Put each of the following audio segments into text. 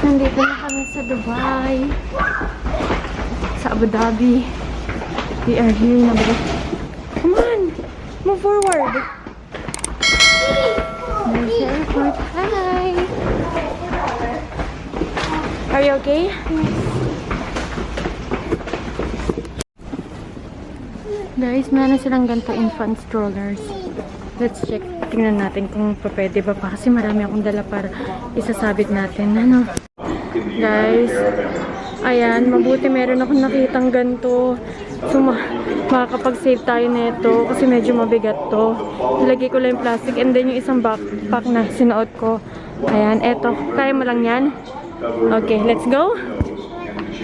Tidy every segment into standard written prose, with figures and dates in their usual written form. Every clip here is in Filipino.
Nandito na kami sa Dubai. Sa Abu Dhabi. We are here na ba? Come on! Move forward! There's the airport. Hi! Are you okay? Guys, meron silang ganito infant strollers. Let's check. Tingnan natin kung pwede ba pa. Kasi marami akong dala para isasabit natin. Ano? Guys, ayan. Mabuti meron akong nakitang ganito. So, makakapag-save tayo nito kasi medyo mabigat to. Ilagay ko lang yung plastic and then yung isang backpack na sinuot ko. Ayan, eto. Kaya mo lang yan? Okay, let's go.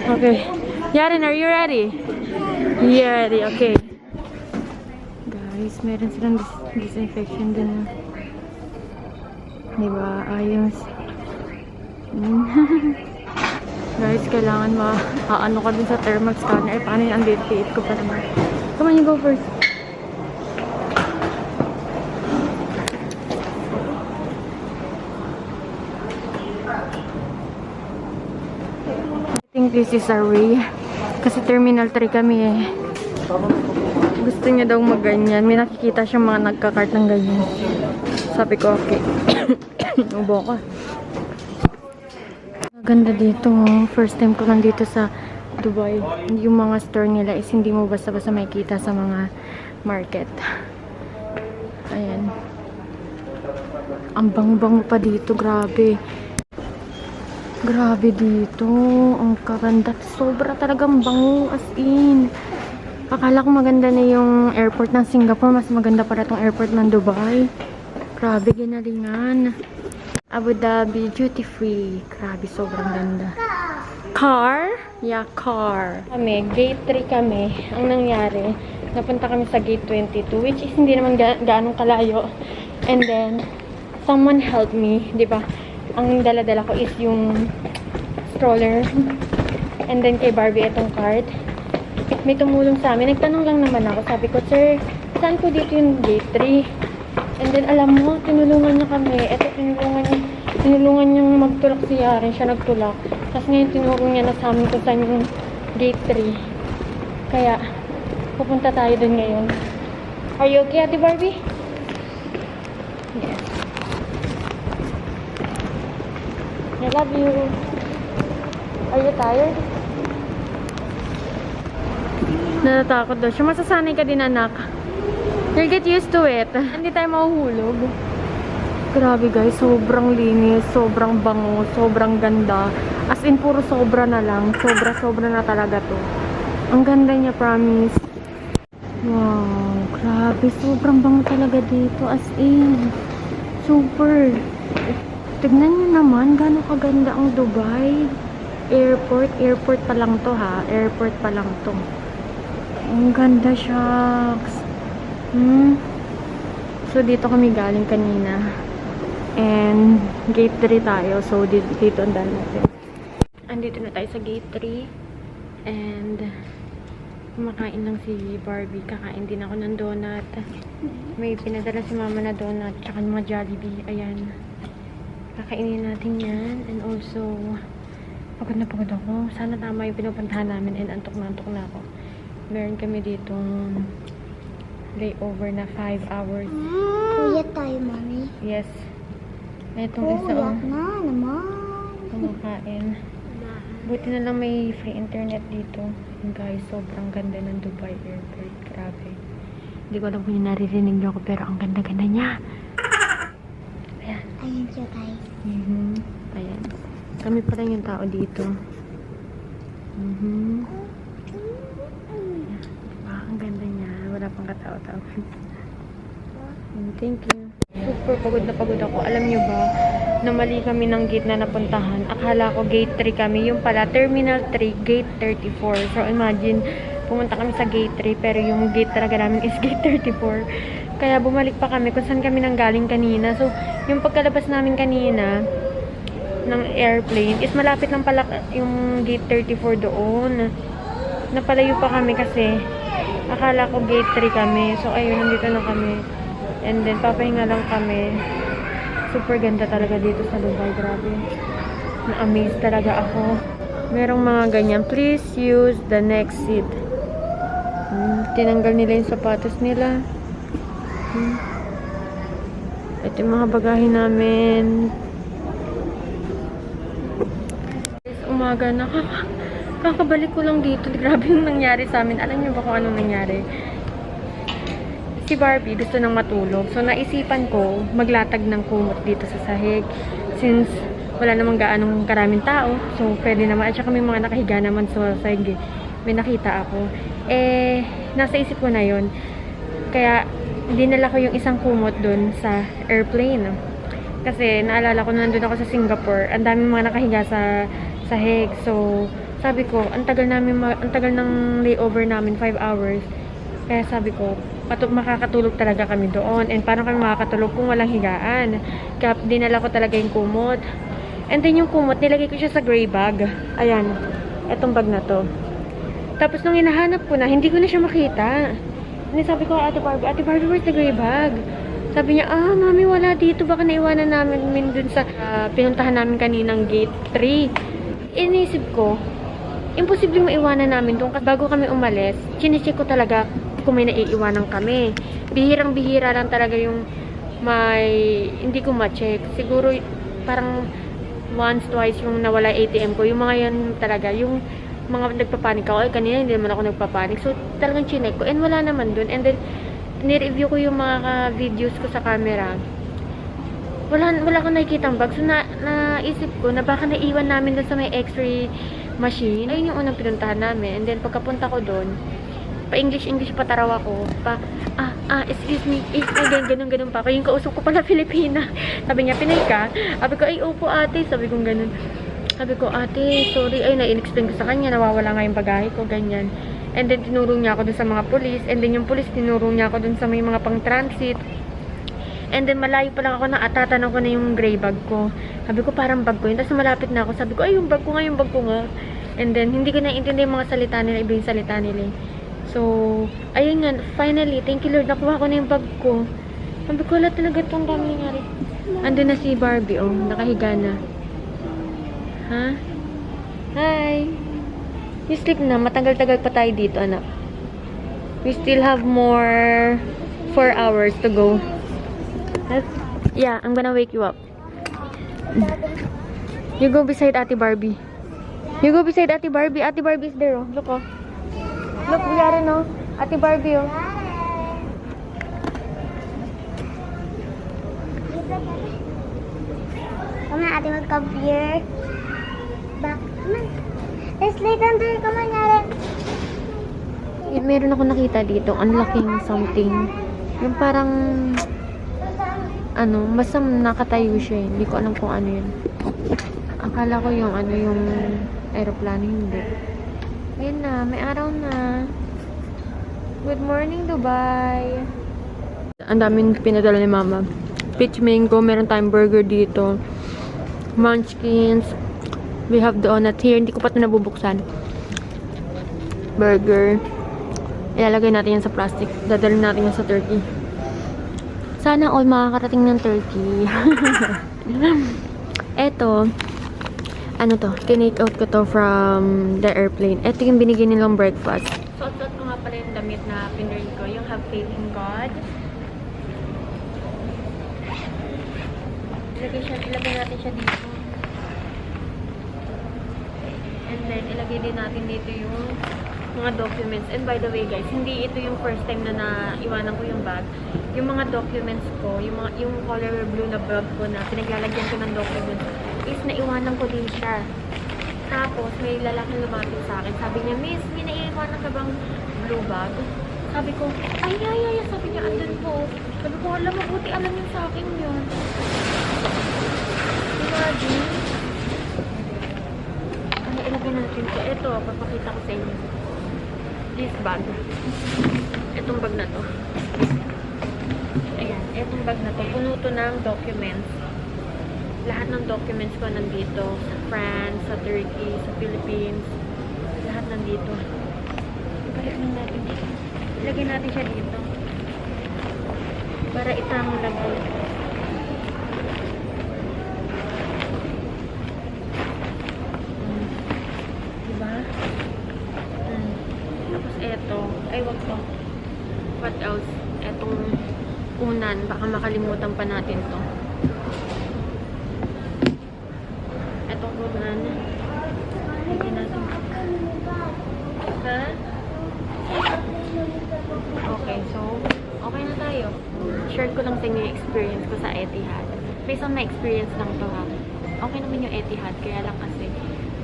Okay. Yaren, are you ready? You're ready, okay. Guys, meron silang disinfection din. Diba? Ayos. Guys, kailangan ano ka dun sa thermal scanner. Paano yung undead ko pa naman. Come on, you go first. I think this is our way. Kasi terminal 3 kami eh. Gusto niya daw mag-ganyan. May nakikita siyang mga nagka-cart ng ganyan. Sabi ko, okay. Ubo ka. Ganda dito. First time ko nandito sa Dubai. Yung mga store nila is hindi mo basta-basta makikita sa mga market. Ayan. Ang bango-bango pa dito. Grabe. Grabe dito. Ang kaganda. Sobra talagang bango. As in. Akala ko maganda na yung airport ng Singapore. Mas maganda para tong airport ng Dubai. Grabe, ginalingan. Abu Dhabi duty free. Grabe, sobrang ganda. Car? Yeah, car. Gate 3 kami. Ang nangyari, napunta kami sa gate 22, which is hindi naman gaanong kalayo. And then, someone helped me, di ba? Ang dala-dala ko is yung stroller. And then, kay Barbie, itong cart. May tumulong sa amin. Nagtanong lang naman ako. Sabi ko, sir, saan po dito yung gate 3? And then, alam mo, tinulungan niya kami. Eto, tinulungan niyang magtulak si Yaren. Siya nagtulak. Tapos ngayon, tinuro niya na sa amin kung saan yung gate 3. Kaya, pupunta tayo dun ngayon. Are you okay, Ate Barbie? Yes. I love you. Are you tired? Natatakot daw siya. Masasanay ka din, anak. You'll get used to it. Hindi tayo mahuhulog. Grabe guys, sobrang linis, sobrang bango, sobrang ganda. As in, puro sobra na lang. Sobra na talaga to. Ang ganda niya, promise. Wow, grabe. Sobrang bango talaga dito. As in, super. Tignan nyo naman, gano'ng kaganda ang Dubai. Airport pa lang to ha. Airport pa lang to. Ang ganda, shucks. So, dito kami galing kanina. And, gate 3 tayo. So, dito ang daan natin. Andito na tayo sa gate 3. And, kumakain lang si Barbie. Kakain din ako ng donut. May pinadala si mama na donut. Tsaka mga Jollibee. Ayan. Kakainin natin yan. And also, pagod na pagod ako. Sana tama yung pinupuntahan namin. And antok na ako. Meron kami ditong layover na 5 hours. Uyat tayo, mami. Yes. Itong isa Uyat na naman. Kumakain. Buti na lang may free internet dito. And guys, sobrang ganda ng Dubai Airport. Grabe. Hindi ko alam kung yung naririnig niyo ako, pero ang ganda-ganda niya. Ayan. Ayan siya, guys. Ayan. Kami pa lang yung tao dito. Ang ganda niya. Wala pang katao-tao. Thank you. Super pagod na pagod ako. Alam nyo ba, na mali kami ng gate na napuntahan. Akala ko gate 3 kami. Yung pala, terminal 3, gate 34. So imagine, pumunta kami sa gate 3, pero yung gate talaga namin is gate 34. Kaya bumalik pa kami kung saan kami nanggaling kanina. So, yung pagkalabas namin kanina ng airplane is malapit lang pala yung gate 34 doon. Napalayo pa kami kasi akala ko gate 3 kami. So, ayun, nandito na kami. And then, papahinga lang kami. Super ganda talaga dito sa Dubai. Grabe. Na-amaze talaga ako. Merong mga ganyan. Please use the next seat. Tinanggal nila yung sapatos nila. Ito yung mga bagahe namin. Umaga na. Kakabalik ko lang dito. Grabe yung nangyari sa amin. Alam niyo ba kung anong nangyari? Si Barbie gusto nang matulog. So, naisipan ko maglatag ng kumot dito sa sahig. Since wala namang gaanong karaming tao. So, pwede naman. At saka may mga nakahiga naman sa sahig. May nakita ako. Nasa isip ko na yon. Kaya, dinala ko yung isang kumot dun sa airplane. Kasi, naalala ko na nandun ako sa Singapore. Ang daming mga nakahiga sa sahig. So, sabi ko, ang tagal ng layover namin, 5 hours. Kaya sabi ko, makakatulog talaga kami doon. And paano kami makakatulog kung walang higaan? Kaya dinala ko talaga yung kumot. And then yung kumot, nilagay ko siya sa gray bag. Ayan, etong bag na to. Tapos nung hinahanap ko na, hindi ko na siya makita. And sabi ko, Ate Barbie, where's the gray bag? Sabi niya, Mami, wala dito. Baka naiwanan namin dun sa pinuntahan namin kaninang gate 3. Inisip ko, imposibleng maiwanan namin doon. Kasi bago kami umalis, chinecheck ko talaga kung may naiiwanan kami. Bihirang-bihira lang talaga yung hindi ko ma-check. Siguro parang once, twice yung nawala ATM ko. Yung mga yan talaga, yung mga nagpapanik ako. Kanina hindi naman ako nagpapanik. So talagang chineck ko. And wala naman dun. And then, nireview ko yung mga videos ko sa camera. Wala akong nakikitang bag. So naisip ko na baka naiwan namin dun sa may x-ray machine. Ayun yung unang pinuntahan namin. And then pagkapunta ko dun, pa-English pa taraw ako. Excuse me. Ganun pa ako. Yung kausap ko pala Filipina. Sabi niya, Pinay ka? Sabi ko, ay, opo ate. Sabi ko ganun. Sabi ko, ate, sorry. Ay, na-inexplain ko sa kanya. Nawawala nga yung bagahe ko. Ganyan. And then, tinuro niya ako dun sa mga pulis. And then, yung pulis, tinuro niya ako dun sa may mga pang-transit. And then, malayo pa lang ako na tatanong ko na yung gray bag ko. Sabi ko, parang bag ko yun. Tapos, malapit na ako. Sabi ko, ay, yung bag ko nga. And then, hindi ko naiintindihan yung mga salita nila. Iba yung salita nila. So, ayun nga. Finally, thank you Lord. Nakuha ko na yung bag ko. Sabi ko, wala talaga itong dami nangyari. Andun na si Barbie, nakahiga na. Ha? Hi! You sleep na. Matagal-tagal pa tayo dito, anak. We still have more 4 hours to go. Yeah, I'm gonna wake you up. You go beside Ate Barbie. You go beside Ate Barbie. Ate Barbie is there, oh. Look, oh. Look, we are in, oh. Ate Barbie, oh. Come on, Ate, come here. Back. Come on. Let's lay down there. Come on, Yaren. Meron ako nakita dito. Unlocking something. Yung parang basta nakatayo siya. Hindi ko alam kung ano yun. Akala ko yung yung aeroplano. Hindi. Ayun na, may araw na. Good morning, Dubai. Ang daming pinadala ni Mama. Peach mango, meron tayong burger dito. Munchkins. We have donut here. Hindi ko pa ito nabubuksan. Burger. Ilalagay natin yan sa plastic. Dadalhin natin yan sa Turkey. Sana all makakarating ng Turkey. Eto. Ano to? Tinake out ko to from the airplane. Eto yung binigyan nilang breakfast. Suot-suot ko nga pala yung damit na pinreel ko. Yung have faith in God. Ilagay natin siya dito. And then, ilagay din natin dito yung mga documents. And by the way, guys, hindi ito yung first time na naiwanan ko yung bag. Yung mga documents ko, yung color blue na bag ko na pinaglalagyan ko ng documents, is naiwanan ko din siya. Tapos, may lalaki lumapit sa akin. Sabi niya, Miss, may naiwanan ka bang blue bag? Sabi ko, ay. Sabi niya, andun po. Sabi ko, alam, mabuti alam yun sa akin yun. Imagine. Ilagay natin ito. Ito, papakita ko sa inyo. This bag. Itong bag na to. Ayan, itong bag na to. Puno to ng documents. Lahat ng documents ko nandito. Sa France, sa Turkey, sa Philippines. Lahat nandito. Ibalik natin dito. Ilagay natin siya dito. Para itang lagay. Ay, wag to. What else? Etong unan. Baka makalimutan pa natin to. Etong unan. Hindi natin. Ha? Okay, so, okay na tayo. Share ko lang sa inyo yung experience ko sa Etihad. Based on my experience lang to ha. Okay naman yung Etihad, kaya lang kasi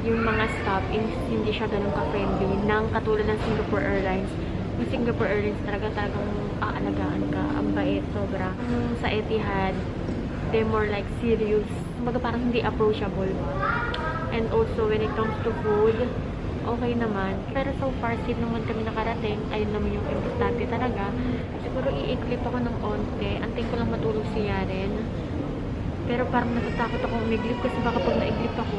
yung mga stop is hindi siya ganun ka-friendly nang katulad ng Singapore Airlines. Yung Singapore Airlines talagang aalagaan ka. Ang bait, sobra. Sa Etihad, they're more like serious. Kumbaga parang hindi approachable. And also, when it comes to food, okay naman. Pero so far, safe naman kami nakarating. Ayun naman yung importante talaga. Siguro i-clip ako ng onte. Antayin ko lang matulog si Yaren. Pero parang natatakot ako umiglip kasi baka pag naiglip ako,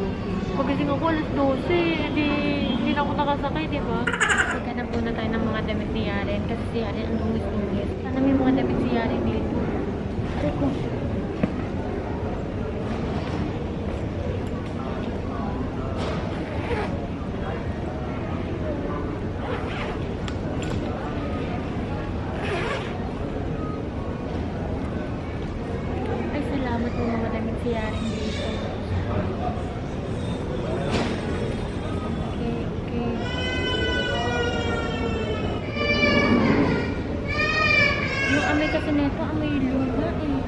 pagising ako alas 12, hindi na ako nakasakay, di ba? Maghanap muna tayo ng mga damit ni Yaren kasi si Yaren ang dungis-dungis. Sana may mga damit si Yaren dito. Aray ko. Ay, salamat po mga damit si Yaren dito. Okay, okay. Yung amoy kasi nito, amoy luma eh.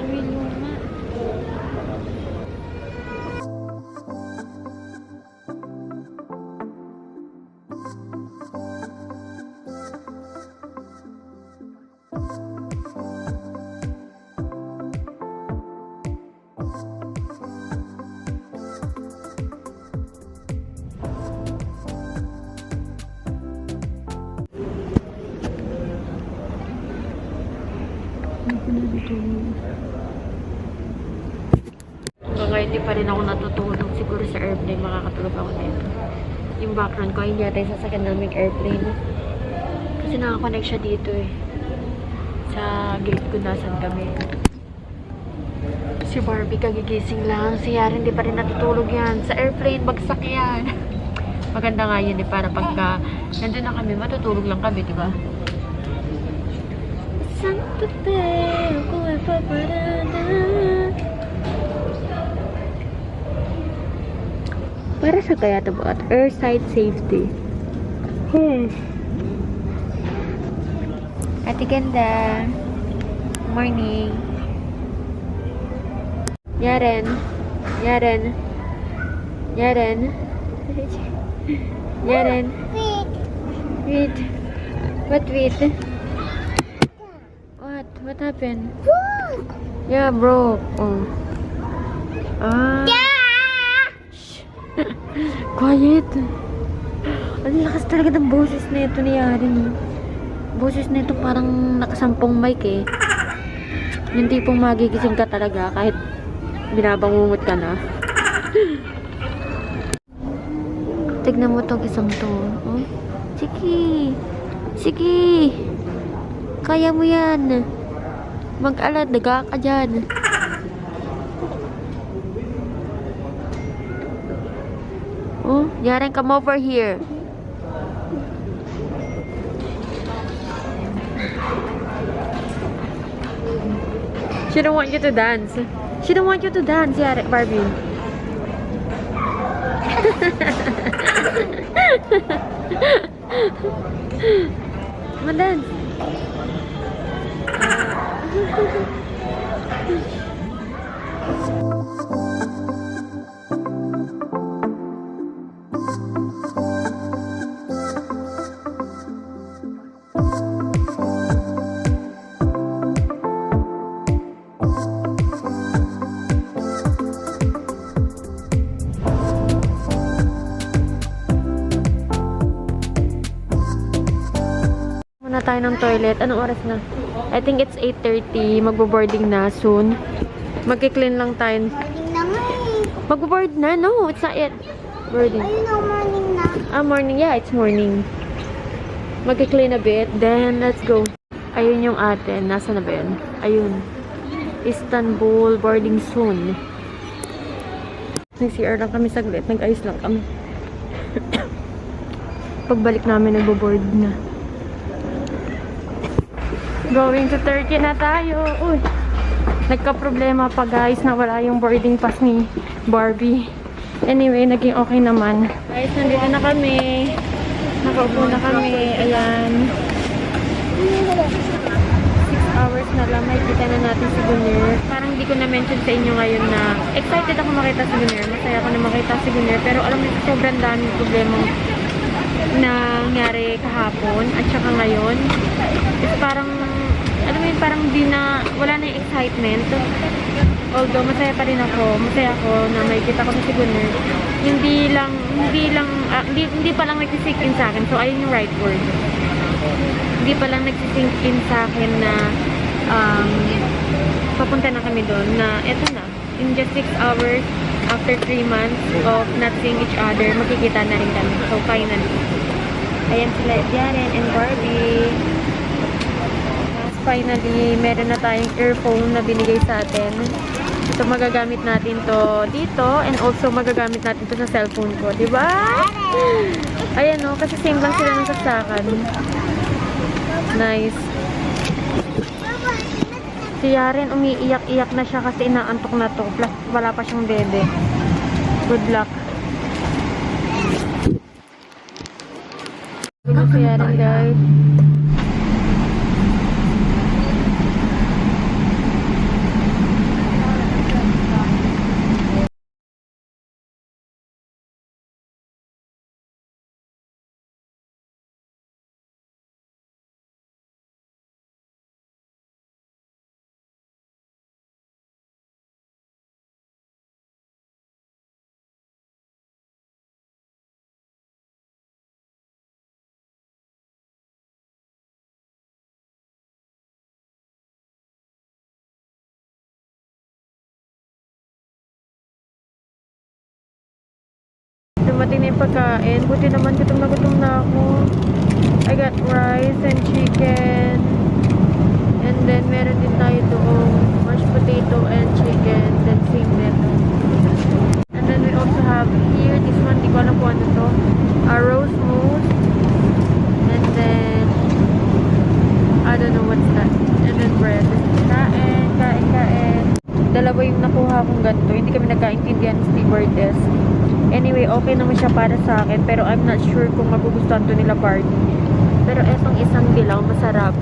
Amoy luma. Hanggang ngayon di pa rin ako natutulog. Siguro sa airplane makakatulog ako dito. Yung background ko, hindi natin sasakyan naming airplane. Kasi nakakonect siya dito eh. Sa gate ko nasan kami. Si Barbie kagigising lang. Si Yaren di pa rin natutulog yan. Sa airplane, bagsak yan. Maganda nga yun eh. Para pagka nandun na kami, matutulog lang kami, di ba? Santo te, ako ay paparada. Para sa kaya ito ba? Airside safety. Ate ganda. Morning. Yaren. Yaren. Yaren. Yaren. Wait. Wait. What wait? What happened? Look. Yeah, bro. Oh. Ah. Shh. Quiet. Ang lakas talaga ng boses na ito ni Yaren. Boses na ito parang nakasampung mic eh. Yung tipong magigising ka talaga kahit binabangungot ka na. Tignan mo tong isang to. Oh? Sige. Sige. Kaya mo yan. Mag-aladaga ka dyan. Oh, Yaren, come over here. She don't want you to dance. She don't want you to dance, Yaren, Barbie. Come on, dance. Muna tayo ng toilet. Anong oras na? I think it's 8:30. Magbo-boarding na soon. Magki-clean lang tayo. Morning na nga eh. Magbo-board na? No, it's not yet. Boarding. Ayun na, morning na. Ah, morning. Yeah, it's morning. Magki-clean a bit. Then, let's go. Ayun yung atin. Nasa na ba yun? Ayun. Istanbul. Boarding soon. Nag-CR lang kami saglit. Nag-ice lang kami. Pagbalik namin, nagbo-board na. Going to Turkey na tayo. Uy, nagka-problema pa guys na wala yung boarding pass ni Barbie. Anyway, naging okay naman. Guys, nandito na kami. Nakaupo na kami. Ayan. 6 hours na lang. Makikita na natin si Gunner. Parang hindi ko na-mention sa inyo ngayon na excited ako makita si Gunner. Masaya ako na makita si Gunner. Pero alam mo, sobrang daming problemang nangyari kahapon at saka ngayon. It's parang, alam mo yun, parang wala na yung excitement. Although masaya pa rin ako. Masaya ako na makikita ko si Gunner. Hindi pa lang nagsisink in sa akin. So, ayun yung right word. Hindi pa lang nagsisink in sa akin na papunta na kami doon na eto na. In just 6 hours, after 3 months of not seeing each other, magkikita na rin kami. So, finally. Ayan sila, Jaren and Barbie. Finally, meron na tayong earphone na binigay sa atin. So, magagamit natin to dito and also magagamit natin to sa cellphone ko. Diba? Ayan o, kasi same lang sila ng saksakan. Nice. Si Yaren, umiiyak-iyak na siya kasi inaantok na to. Plus, wala pa siyang dede. Good luck. Ito si Yaren, guys. Dumating na yung pagkain. Buti naman gutom na ako. I got rice and chicken. And then meron din tayo doong mashed potato and chicken. Then singlet. And then we also have here, this one, di ko alam kung ano to. A roast mousse. And then, I don't know what's that. And then bread. Kain. Dalawa yung nakuha kong ganito. Hindi kami nagkaintindihan ni stewardess. Anyway, okay naman siya para sa akin. Pero I'm not sure kung magugustuhan to nila Barbie. Pero etong isang dilaw, masarap.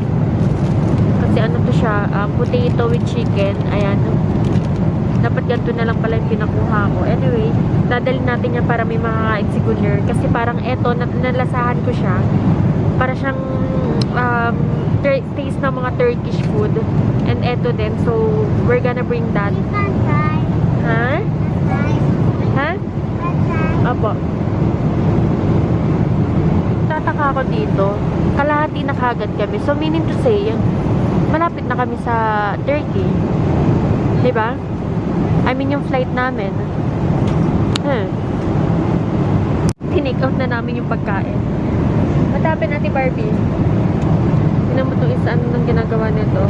Kasi ano to siya, potato with chicken. Ayan. Dapat ganito na lang pala yung pinakuha ko. Anyway, dadalhin natin yan para may makakain si Gunner. Kasi parang eto, nalasahan ko siya. Para siyang taste ng mga Turkish food. And eto din. So, we're gonna bring that. Ha? Ha? Apo. Tataka ako dito. Kalahati na kagad kami. So, meaning to say, malapit na kami sa Turkey. Diba? I mean, yung flight namin. Tinake out na namin yung pagkain. What happened, Ate Barbie? Tignan mo itong isa, ano nang ginagawa nito?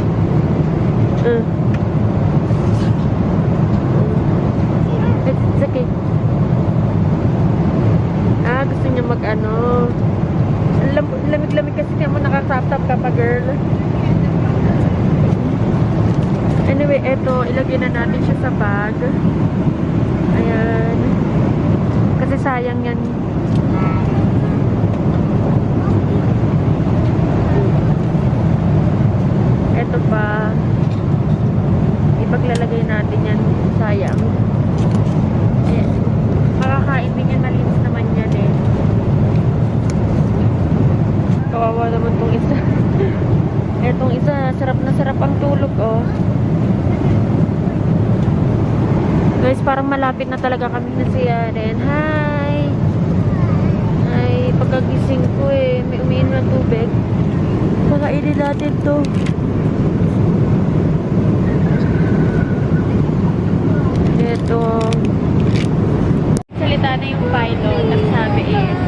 It's okay. Gusto niya mag-ano. Lamig-lamig kasi niya mo nakasap-tap ka pa, girl. Anyway, eto, ilagay na natin siya sa bag. Ayan. Kasi sayang yan. Eto pa. Ipaglalagay natin yan. Sayang. Ayan. Makakain din yan. Malinis naman yan eh. Kawawa naman tong isa. Etong isa, sarap na sarap ang tulog, oh. Guys, parang malapit na talaga kami na si Yaren. Hi! Ay, pagkagising ko eh, may umiinom ng tubig. Kakainin natin to. Ito. Salita na yung pilot. At sabi is,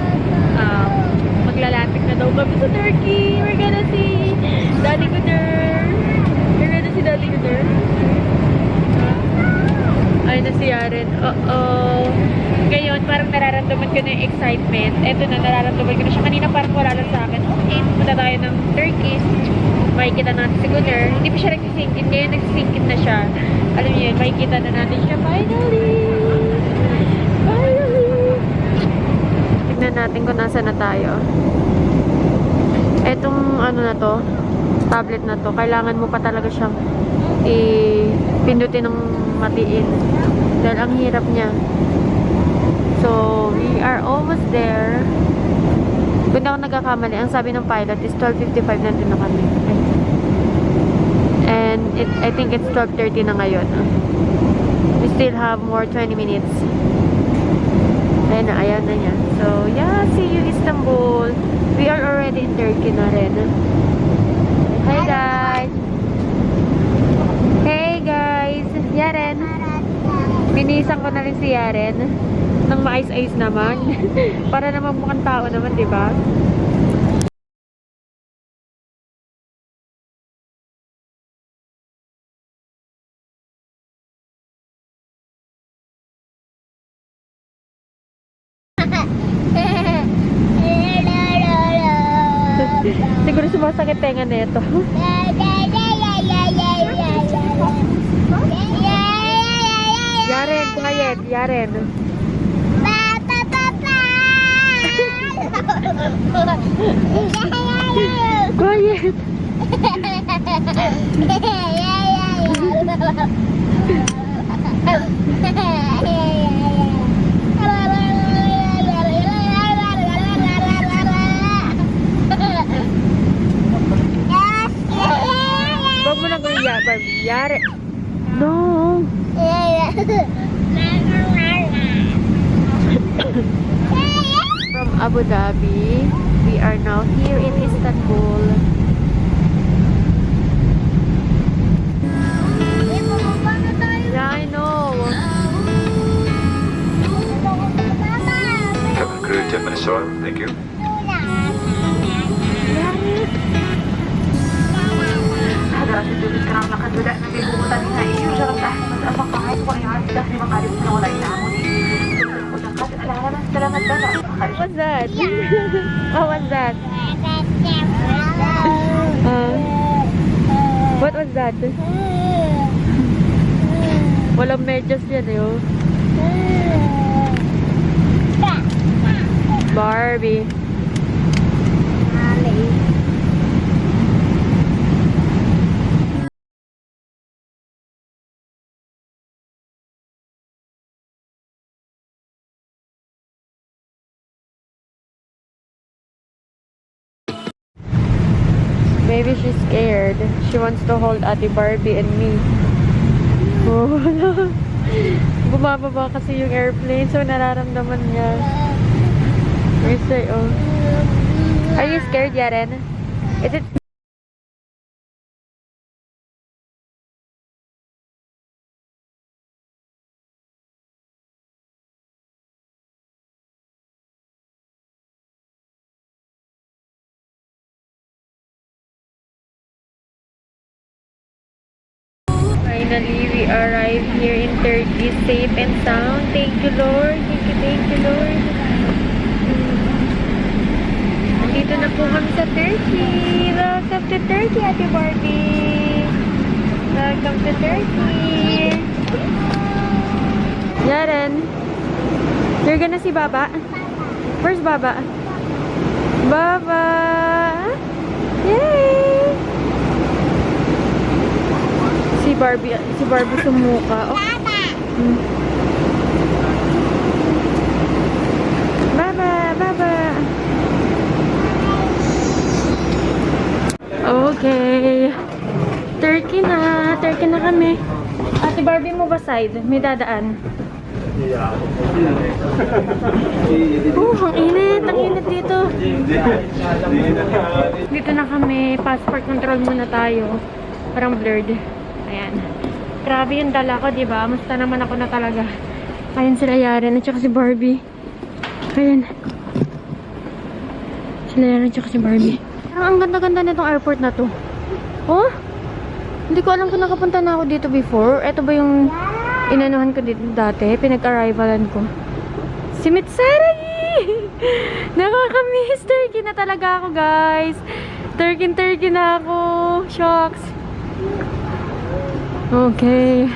maglalapit na daw kami sa Turkey. We're gonna see Daddy Gunner. We're gonna see Daddy Gunner. Ay na si Yaren. Uh-oh. Ngayon, parang nararamdaman ko na yung excitement. Eto na, nararamdaman ko na siya. Kanina parang wala lang sa akin. Okay, pupunta tayo ng Turkish. Makikita natin si Gunner. Hindi pa siya nagsisingkit. Ngayon nagsisingkit na siya. Alam niyo yun, makikita na natin siya. Finally! Finally! Tignan natin kung nasa na tayo. Etong ano na to, tablet na to, kailangan mo pa talaga siyang pindutin ng matiin. Dahil ang hirap niya. So, we are almost there. Kung ako nagkakamali, ang sabi ng pilot is 12:55 nandun na kami. And I think it's 12:30 na ngayon. We still have more 20 minutes. Ayan na niya. So, yeah, see you Istanbul. We are already in Turkey na rin. Hi guys! Hey guys! Yaren! Binisan ko na rin si Yaren. Nang maayos-ayos naman. Para naman mukhang tao naman, di ba? Siguro sumasakit tenga nito. Yaren, quiet. Yaren. Quiet. Huwag mo na gawin Barbie. Yaren. No. From Abu Dhabi, we are now here in Istanbul. Yeah, I know. Cabin crew, 10 minutes time. Thank you. حضرات الضيوف الكرام لقد بدأنا بهبوطاتنا يجرى الأحمد المقاعد وإعادة دخل مقالبنا ولينا عمودي وتنقاد العلامة سلامة الدولة What's that? Oh, what's that? What was that? Walang medyas yan eh, oh. Barbie. Maybe she's scared. She wants to hold Ate Barbie and me. Oh, bumababa kasi yung airplane, so nararamdaman niya. Oh. Are you scared, Yaren? Is it? Finally, we arrived here in Turkey, safe and sound. Thank you, Lord. Thank you, Lord. Nandito na po kami sa Turkey. Welcome to Turkey, Ate Barbie. Welcome to Turkey. Yaren, you're gonna see Baba? Where's Baba? Baba! Yay! Si Barbie sumuka. Oh. Baba. Okay. Turkey na kami. Ate Barbie mo ba side? May dadaan. Ang init dito. Dito na kami. Passport control muna tayo. Parang blurred. Ayan. Grabe yung dala ko, diba? Musta naman ako na talaga. Ayan sila Yaren at saka si Barbie. Ayan. Sila Yaren at saka si Barbie. Parang ang ganda-ganda nitong airport na to. Oh? Hindi ko alam kung nakapunta na ako dito before. Ito ba yung inanuhan ko dito dati? Pinag-arrivalan ko. Si Mitsaray! Nakakamiss. Turkey na talaga ako, guys. Turkey na ako. Shocks. Okay.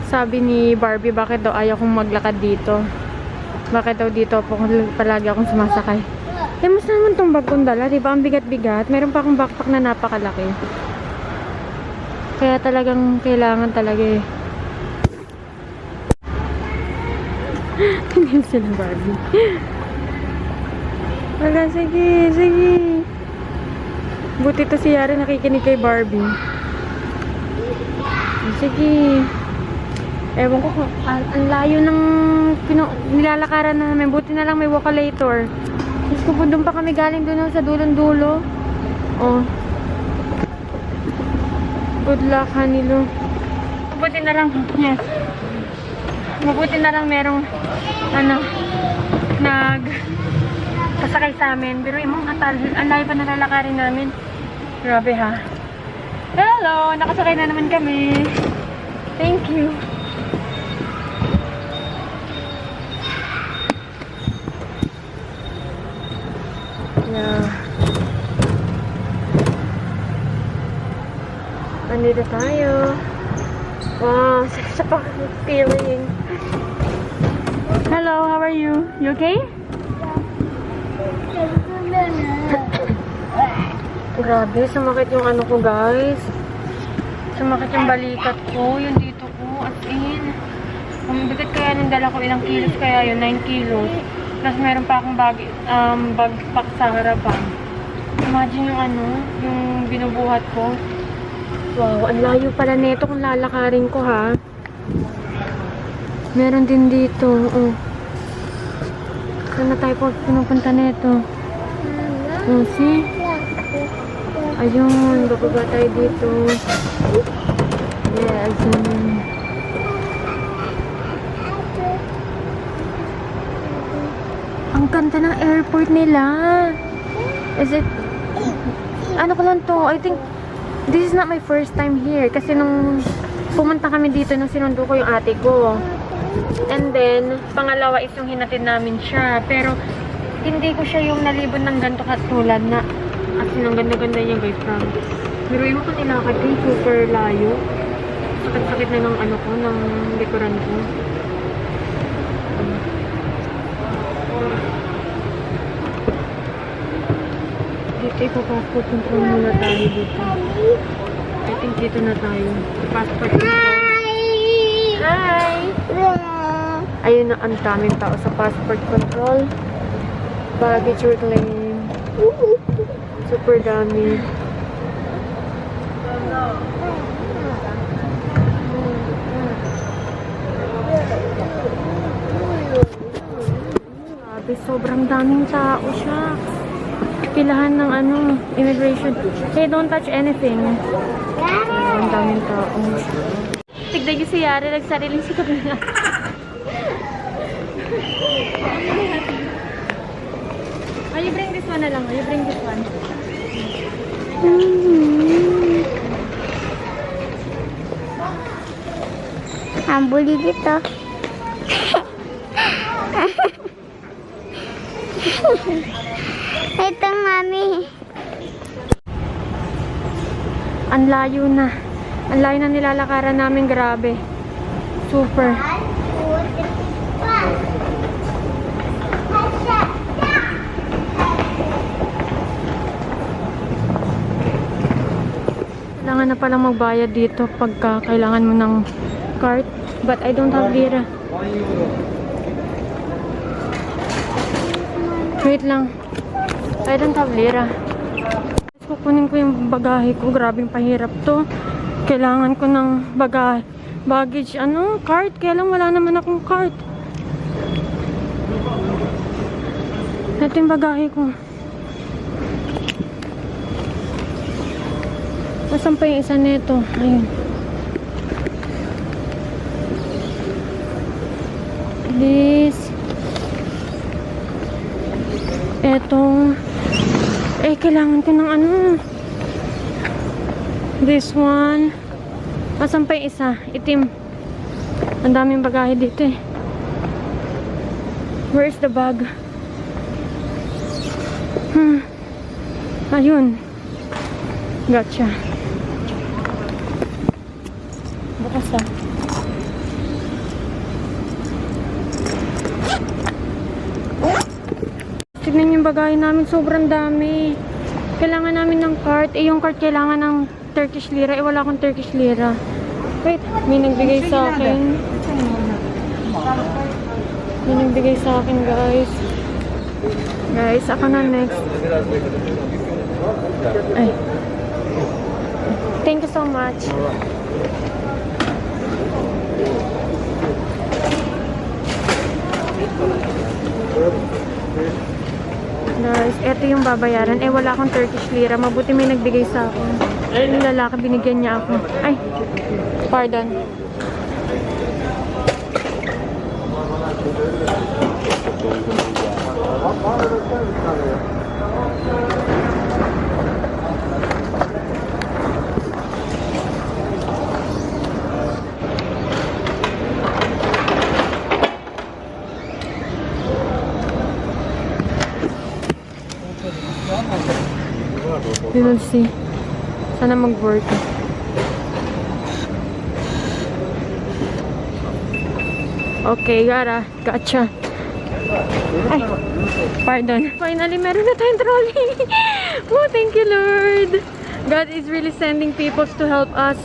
Sabi ni Barbie, bakit daw ayaw kong maglakad dito? Bakit daw dito po palagi akong sumasakay? Eh, mas naman tong bag kong dala, diba? Ang bigat-bigat. Meron pa akong backpack na napakalaki. Kaya talagang kailangan talaga eh. Hindi sila Barbie. Wala, sige. Buti to si Yari nakikinig kay Barbie. Sige. Ewan ko kung ang layo ng nilalakaran namin. Buti na lang may walkalator. Diyos ko po, doon pa kami galing doon sa dulong-dulo. Oh. Good luck, Hanilo. Mabuti na lang. Yes. Mabuti na lang merong pasakay sa amin. Pero imong ang layo pa nalalakarin namin. Grabe ha. Hello! Nakasakay na naman kami. Thank you. Yeah. Nandito tayo. Wow, such a feeling. Hello, how are you? You okay? Grabe, sumakit yung ano ko, guys. Sumakit yung balikat ko, yung dito ko, as in. Ang bigat kaya nung dala ko, ilang kilos kaya yun, 9 kilos. Tapos meron pa akong bagpack sa harapan. Imagine yung yung binubuhat ko. Wow, ang layo pala nito kung lalakarin ko, ha. Meron din dito, oh. Saan na tayo pinupunta nito? Oh, see? Ayun, bababa tayo dito. Yes, ang ganda ng airport nila. Is it... Ano ko lang to? I think this is not my first time here. Kasi nung pumunta kami dito, nung sinundo ko yung ate ko. And then, pangalawa is yung hinatid namin siya. Pero, hindi ko siya yung nalibon ng ganito katulad na as in, ang ganda-ganda niya, guys. Pero yung ko nilakad ko, super layo. Sakit-sakit na ng ng likuran ko. Dito, ipapassport control muna tayo dito. I think dito na tayo. Passport control. Hi! Ayun na, ang daming tao sa passport control. Baggage reclaim. Super dami. Grabe, sobrang daming tao siya. Pilahan ng immigration. Hey, don't touch anything. Ang daming tao. Tignan niyo si Yari, nagsariling sikap na. Oh, you bring this one na lang. You bring this one. Ang buli dito. Ito, mami. Ang layo na. Ang layo na nilalakaran namin, grabe. Super. Kailangan na palang magbayad dito pagka kailangan mo ng card. But I don't have lira. Wait lang. I don't have lira. Kukunin ko yung bagahe ko. Grabing pahirap to. Kailangan ko ng baggage, card. Kaya lang wala naman akong card. Ito yung bagahe ko. Nasaan pa yung isa nito? Ayun. This. Etong. Kailangan ko ng this one. Asan pa yung isa? Itim. Ang daming bagahe dito eh. Where's the bag? Ayun. Gotcha. Bukas ah. Tignan yung bagahe namin. Sobrang dami. Kailangan namin ng cart. Eh, yung cart kailangan ng Turkish lira. Eh, wala akong Turkish lira. Wait, may nagbigay sa akin. May nagbigay sa akin, guys. Guys, ako na next. Ay. Thank you so much. Guys, eto yung babayaran. Eh, wala akong Turkish lira. Mabuti may nagbigay sa akin. Yung lalaki, binigyan niya ako. Ay, pardon. We will see. Sana mag-work. Okay, Gara. Gotcha. Ay, pardon. Finally, meron na tayong trolley. Oh, thank you, Lord. God is really sending people to help us.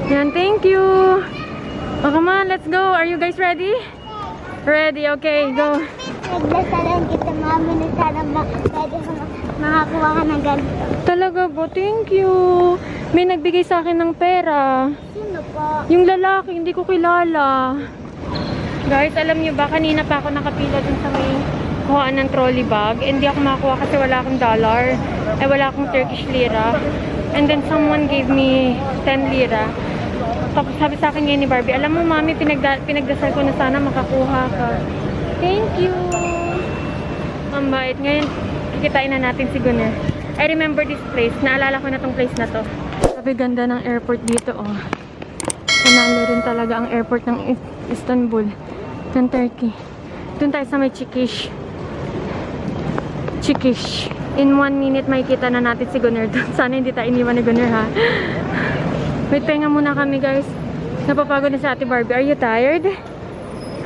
Yan, thank you. Oh, come on, let's go. Are you guys ready? Ready, okay, go. Nagdasalan kita, mami, na sana pwede ko makakuha ka ng ganito. Talaga po, thank you. May nagbigay sa akin ng pera. Sino po? Yung lalaki, hindi ko kilala. Guys, alam niyo ba, kanina pa ako nakapila dun sa may kuhaan ng trolley bag. Hindi ako makakuha kasi wala akong dollar. Eh, wala akong Turkish lira. And then someone gave me 10 lira. Tapos sabi sa akin ngayon ni Barbie, alam mo mami, pinagdasal ko na sana makakuha ka. Thank you. Ang bait. Ngayon, kikitain na natin si Gunner. I remember this place. Naalala ko na tong place na to. Sabi ganda ng airport dito, oh. Panalo rin talaga ang airport ng Istanbul, ng Turkey. Doon tayo sa may Chikish. Chikish. In 1 minute, makikita na natin si Gunner doon. Sana hindi tayo iniwan ni Gunner, ha? Wait, pahinga muna kami, guys. Napapagod na sa Ate Barbie. Are you tired?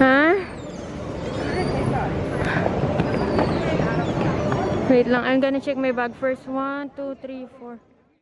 Ha? Wait lang. I'm gonna check my bag first. 1, 2, 3, 4.